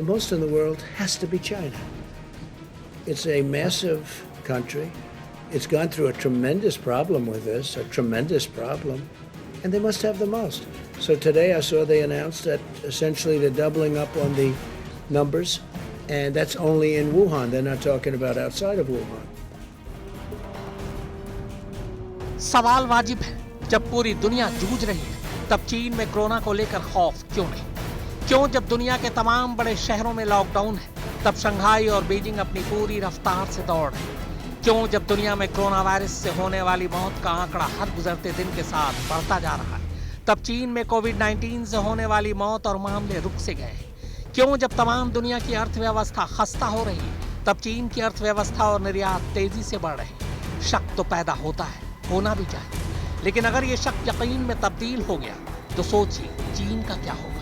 most in the world has to be China. It's a massive country. It's gone through a tremendous problem with this, a tremendous problem, and they must have the most. So today I saw they announced that essentially they're doubling up on the numbers, and that's only in Wuhan. They're not talking about outside of Wuhan. सवाल वाजिब है, जब पूरी दुनिया जूझ रही है तब चीन में कोरोना को लेकर खौफ क्यों नहीं? क्यों जब दुनिया के तमाम बड़े शहरों में लॉकडाउन है तब शंघाई और बीजिंग अपनी पूरी रफ्तार से दौड़ रहे हैं? क्यों जब दुनिया में कोरोना वायरस से होने वाली मौत का आंकड़ा हर गुजरते दिन के साथ बढ़ता जा रहा है तब चीन में कोविड-19 से होने वाली मौत और मामले रुक से गए हैं? क्यों जब तमाम दुनिया की अर्थव्यवस्था खस्ता हो रही है तब चीन की अर्थव्यवस्था और निर्यात तेजी से बढ़ रहे हैं? शक तो पैदा होता है, होना भी चाहिए, लेकिन अगर ये शक यकीन में तब्दील हो गया तो सोचिए चीन का क्या होगा।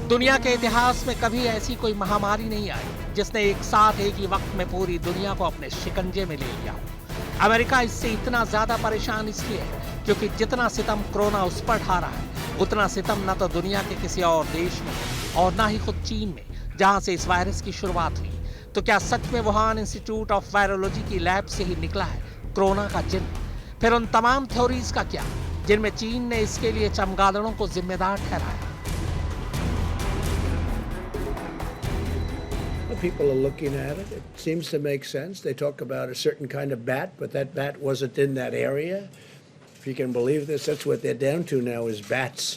दुनिया के इतिहास में कभी ऐसी कोई महामारी नहीं आई जिसने एक साथ एक ही वक्त में पूरी दुनिया को अपने शिकंजे में ले लिया हो। अमेरिका इससे इतना ज्यादा परेशान इसलिए है क्योंकि जितना सितम कोरोना उस पर ढा रहा है उतना सितम न तो दुनिया के किसी और देश में और ना ही खुद चीन में, जहां से इस वायरस की शुरुआत हुई। तो क्या सच में वुहान इंस्टीट्यूट ऑफ वायरोलॉजी की लैब से ही निकला है कोरोना का जिन? फिर उन तमाम थ्योरीज का क्या जिनमें चीन ने इसके लिए चमगादड़ों को जिम्मेदार ठहराया? People are looking at it. It seems to make sense. They talk about a certain kind of bat, but that bat wasn't in that area. If you can believe this, that's what they're down to now is bats.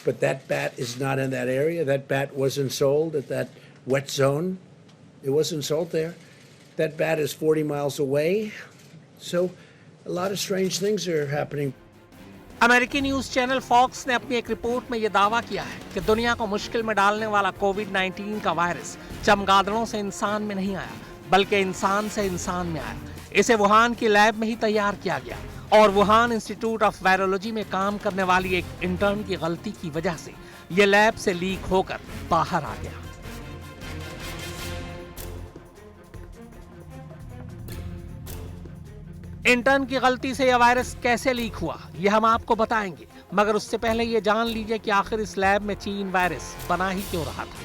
But that bat is not in that area. That bat wasn't sold at that wet zone. It wasn't sold there. That bat is 40 miles away. So a lot of strange things are happening. अमेरिकी news channel fox ने अपनी एक report में यह दावा किया है कि दुनिया को मुश्किल में डालने वाला कोविड-19 का वायरस चमगादड़ों से इंसान में नहीं आया बल्कि इंसान से इंसान में आया। इसे वुहान की लैब में ही तैयार किया गया और वुहान इंस्टीट्यूट ऑफ वायरोलॉजी में काम करने वाली एक इंटर्न की गलती की वजह से यह लैब से लीक होकर बाहर आ गया। इंटर्न की गलती से यह वायरस कैसे लीक हुआ यह हम आपको बताएंगे, मगर उससे पहले यह जान लीजिए कि आखिर इस लैब में चीन वायरस बना ही क्यों रहा था।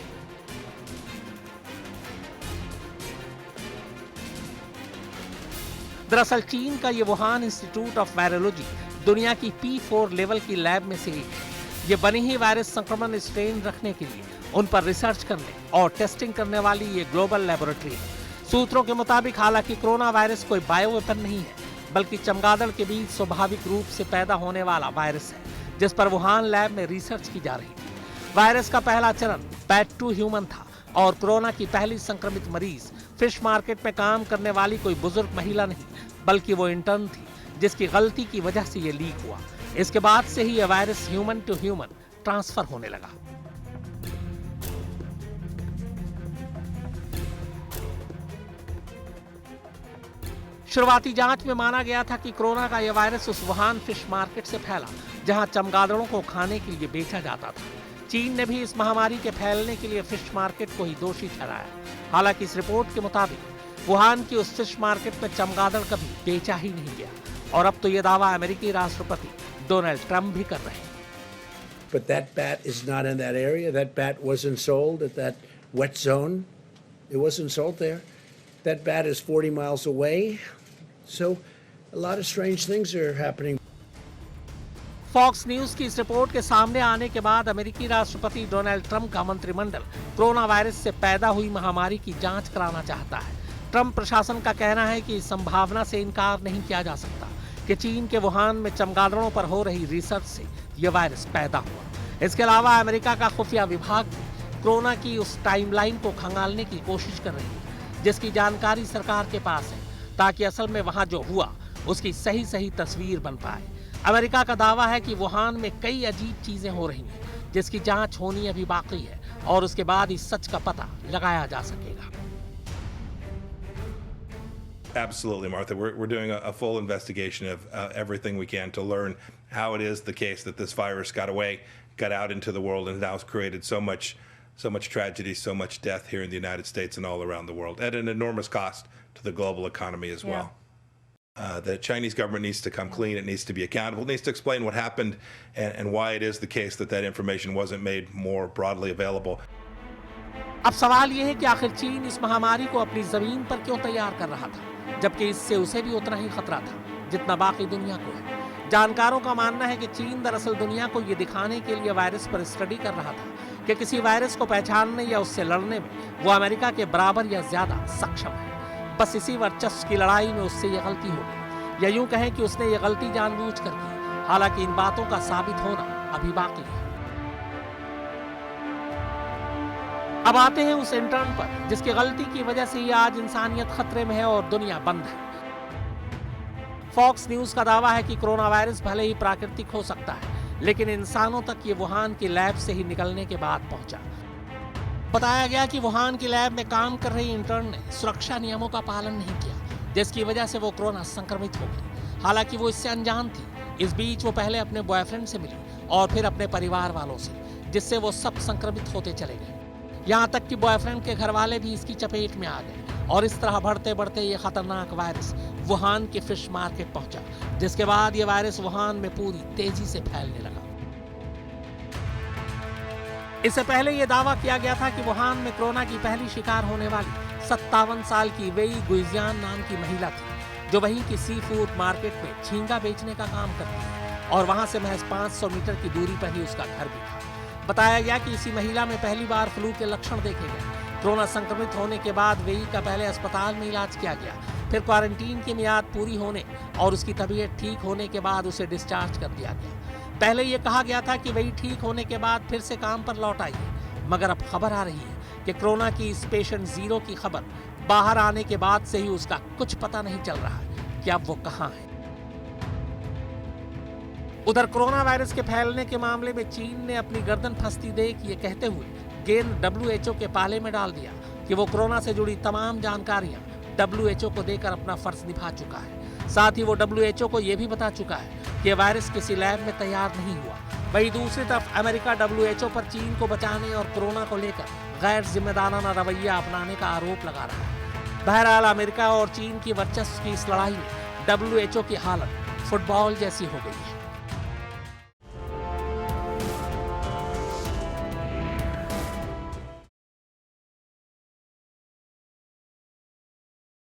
दरअसल चीन का यह वुहान इंस्टीट्यूट ऑफ वायरोलॉजी दुनिया की P4 लेवल की लैब में से एक है। यह बनी ही वायरस संक्रमण स्ट्रेन रखने के लिए उन पर रिसर्च करने और टेस्टिंग करने वाली ये ग्लोबल लेबोरेटरी है। सूत्रों के मुताबिक हालांकि कोरोना वायरस कोई बायोवेपन नहीं है बल्कि चमगादड़ के बीच स्वाभाविक रूप से पैदा होने वाला वायरस है जिस पर वुहान लैब में रिसर्च की जा रही थी। वायरस का पहला चरण बैट टू ह्यूमन था और कोरोना की पहली संक्रमित मरीज फिश मार्केट में काम करने वाली कोई बुजुर्ग महिला नहीं बल्कि वो इंटर्न थी जिसकी गलती की वजह से ये लीक हुआ। इसके बाद से ही यह virus human to human transfer होने लगा। शुरुआती जांच में माना गया था कि कोरोना का यह वायरस उस वुहान फिश मार्केट से फैला जहां चमगादड़ों को खाने के लिए बेचा जाता था। चीन ने भी इस महामारी के फैलने के लिए फिश मार्केट को ही दोषी ठहराया। हालांकि इस रिपोर्ट के मुताबिक वुहान की उस फिश मार्केट में चमगादड़ कभी बेचा ही नहीं गया और अब तो यह दावा अमेरिकी राष्ट्रपति डोनाल्ड ट्रंप भी कर रहे हैं। But that bat is not in that area. That bat wasn't sold at that wet zone. It wasn't sold there. That bat is 40 miles away. So a lot of strange things are happening. Fox News की इस report के सामने आने के बाद अमेरिकी राष्ट्रपति Donald Trump का मंत्रिमंडल कोरोना वायरस से पैदा हुई महामारी की जांच कराना चाहता है। ट्रंप प्रशासन का कहना है कि इस संभावना से इनकार नहीं किया जा सकता कि चीन के वुहान में चमगादड़ों पर हो रही रिसर्च से यह वायरस पैदा हुआ। इसके अलावा अमेरिका का खुफिया विभाग भी कोरोना की उस टाइमलाइन को खंगालने की कोशिश कर रही है जिसकी जानकारी सरकार के पास है ताकि असल में वहां जो हुआ उसकी सही सही तस्वीर बन पाए। अमेरिका का दावा है कि वुहान में कई अजीब चीजें हो रही हैं जिसकी जांच होनी अभी बाकी है और उसके बाद इस सच का पता लगाया जा सकेगा। Absolutely, Martha. We're doing a full investigation of everything we can to learn how it is the case that this virus got out into the world and now has created so much tragedy, so much death here in the United States and all around the world at an enormous cost to the global economy as well. The Chinese government needs to come clean. It needs to be accountable. It needs to explain what happened and why it is the case that that information wasn't made more broadly available. अब सवाल यह है कि आखिर चीन इस महामारी को अपनी जमीन पर क्यों तैयार कर रहा था, जबकि इससे उसे भी उतना ही खतरा था जितना बाकी दुनिया को है। जानकारों का मानना है कि चीन दरअसल दुनिया को ये दिखाने के लिए वायरस पर स्टडी कर रहा था कि किसी वायरस को पहचानने या उससे लड़ने में वो अमेरिका के बराबर या ज्यादा सक्षम है। बस इसी वर्चस्व की लड़ाई में उससे ये गलती हो गई, या यूं कहें कि उसने ये गलती जानबूझकर की। हालांकि इन बातों का साबित होना अभी बाकी है। अब आते हैं उस इंटर्न पर जिसकी गलती की वजह से ही आज इंसानियत खतरे में है और दुनिया बंद है। फॉक्स न्यूज का दावा है कि कोरोना वायरस भले ही प्राकृतिक हो सकता है, लेकिन इंसानों तक ये वुहान की लैब से ही निकलने के बाद पहुंचा। बताया गया कि वुहान की लैब में काम कर रही इंटर्न ने सुरक्षा नियमों का पालन नहीं किया, जिसकी वजह से वो कोरोना संक्रमित हो गई। हालांकि वो इससे अनजान थी। इस बीच वो पहले अपने बॉयफ्रेंड से मिली और फिर अपने परिवार वालों से, जिससे वो सब संक्रमित होते चले गए। यहाँ तक कि बॉयफ्रेंड के घर वाले भी इसकी चपेट में आ गए और इस तरह बढ़ते बढ़ते ये खतरनाक वायरस वुहान के फिश मार्केट पहुंचा, जिसके बाद ये वायरस वुहान में पूरी तेजी से फैलने लगा। इससे पहले ये दावा किया गया था कि वुहान में कोरोना की पहली शिकार होने वाली 57 साल की वेई गुइजियान नाम की महिला थी, जो वहीं की सी फूड मार्केट में झींगा बेचने का काम करती है और वहां से महज 500 मीटर की दूरी पर ही उसका घर भी था। बताया गया कि इसी महिला में पहली बार फ्लू के लक्षण देखे गए। कोरोना संक्रमित होने के बाद वेई का पहले अस्पताल में इलाज किया गया, फिर क्वारंटीन की मियाद पूरी होने और उसकी तबीयत ठीक होने के बाद उसे डिस्चार्ज कर दिया गया। पहले ये कहा गया था कि वेई ठीक होने के बाद फिर से काम पर लौट आई है, मगर अब खबर आ रही है कि कोरोना की इस पेशेंट जीरो की खबर बाहर आने के बाद से ही उसका कुछ पता नहीं चल रहा है कि अब वो कहाँ है। उधर कोरोना वायरस के फैलने के मामले में चीन ने अपनी गर्दन फंसती देख ये कहते हुए गेंद WHO के पाले में डाल दिया कि वो कोरोना से जुड़ी तमाम जानकारियां WHO को देकर अपना फर्ज निभा चुका है। साथ ही वो WHO को ये भी बता चुका है कि वायरस किसी लैब में तैयार नहीं हुआ। वहीं दूसरी तरफ अमेरिका WHO पर चीन को बचाने और कोरोना को लेकर गैर जिम्मेदाराना रवैया अपनाने का आरोप लगा रहा है। बहरहाल अमेरिका और चीन की वर्चस्व की इस लड़ाई में WHO की हालत फुटबॉल जैसी हो गई है।